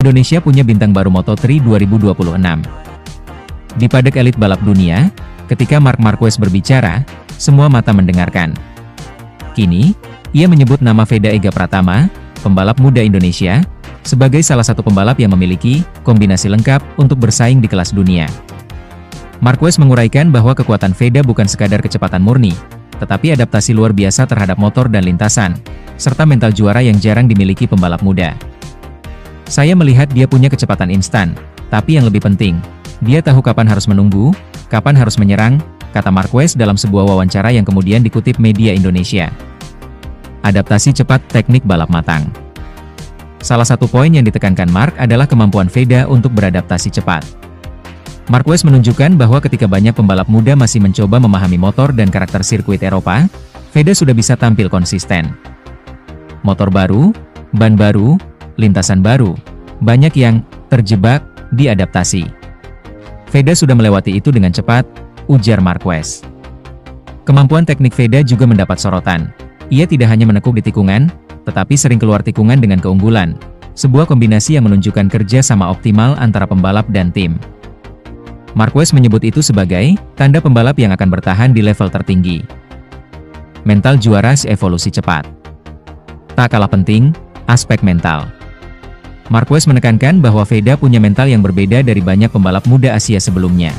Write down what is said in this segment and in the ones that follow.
Indonesia punya bintang baru Moto3 2026. Di padang elit balap dunia, ketika Marc Marquez berbicara, semua mata mendengarkan. Kini, ia menyebut nama Veda Ega Pratama, pembalap muda Indonesia, sebagai salah satu pembalap yang memiliki kombinasi lengkap untuk bersaing di kelas dunia. Marquez menguraikan bahwa kekuatan Veda bukan sekadar kecepatan murni, tetapi adaptasi luar biasa terhadap motor dan lintasan, serta mental juara yang jarang dimiliki pembalap muda. Saya melihat dia punya kecepatan instan, tapi yang lebih penting, dia tahu kapan harus menunggu, kapan harus menyerang, kata Marquez dalam sebuah wawancara yang kemudian dikutip media Indonesia. Adaptasi cepat, teknik balap matang. Salah satu poin yang ditekankan Marc adalah kemampuan Veda untuk beradaptasi cepat. Marquez menunjukkan bahwa ketika banyak pembalap muda masih mencoba memahami motor dan karakter sirkuit Eropa, Veda sudah bisa tampil konsisten. Motor baru, ban baru, lintasan baru, banyak yang terjebak di adaptasi. Veda sudah melewati itu dengan cepat, ujar Marquez. Kemampuan teknik Veda juga mendapat sorotan. Ia tidak hanya menekuk di tikungan, tetapi sering keluar tikungan dengan keunggulan, sebuah kombinasi yang menunjukkan kerja sama optimal antara pembalap dan tim. Marquez menyebut itu sebagai tanda pembalap yang akan bertahan di level tertinggi. Mental juara evolusi cepat. Tak kalah penting, aspek mental. Marquez menekankan bahwa Veda punya mental yang berbeda dari banyak pembalap muda Asia sebelumnya.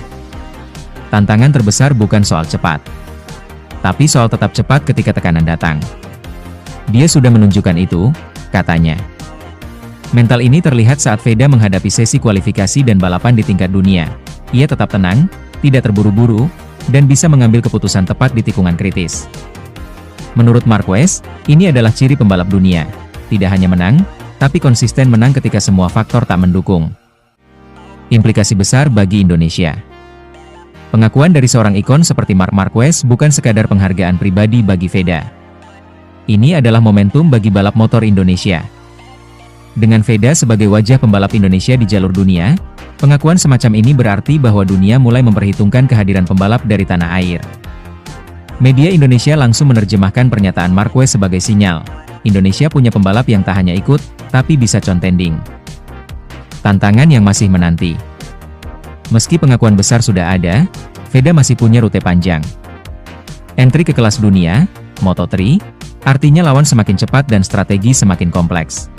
Tantangan terbesar bukan soal cepat, tapi soal tetap cepat ketika tekanan datang. Dia sudah menunjukkan itu, katanya. Mental ini terlihat saat Veda menghadapi sesi kualifikasi dan balapan di tingkat dunia. Ia tetap tenang, tidak terburu-buru, dan bisa mengambil keputusan tepat di tikungan kritis. Menurut Marquez, ini adalah ciri pembalap dunia. Tidak hanya menang, tapi konsisten menang ketika semua faktor tak mendukung. Implikasi besar bagi Indonesia. Pengakuan dari seorang ikon seperti Marc Marquez bukan sekadar penghargaan pribadi bagi Veda. Ini adalah momentum bagi balap motor Indonesia. Dengan Veda sebagai wajah pembalap Indonesia di jalur dunia, pengakuan semacam ini berarti bahwa dunia mulai memperhitungkan kehadiran pembalap dari tanah air. Media Indonesia langsung menerjemahkan pernyataan Marquez sebagai sinyal. Indonesia punya pembalap yang tak hanya ikut, tapi bisa contending. Tantangan yang masih menanti. Meski pengakuan besar sudah ada, Veda masih punya rute panjang. Entry ke kelas dunia, Moto3, artinya lawan semakin cepat dan strategi semakin kompleks.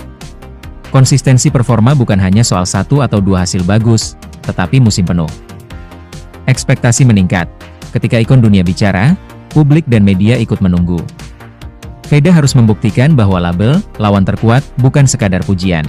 Konsistensi performa bukan hanya soal satu atau dua hasil bagus, tetapi musim penuh. Ekspektasi meningkat. Ketika ikon dunia bicara, publik dan media ikut menunggu. Veda harus membuktikan bahwa label lawan terkuat bukan sekadar pujian.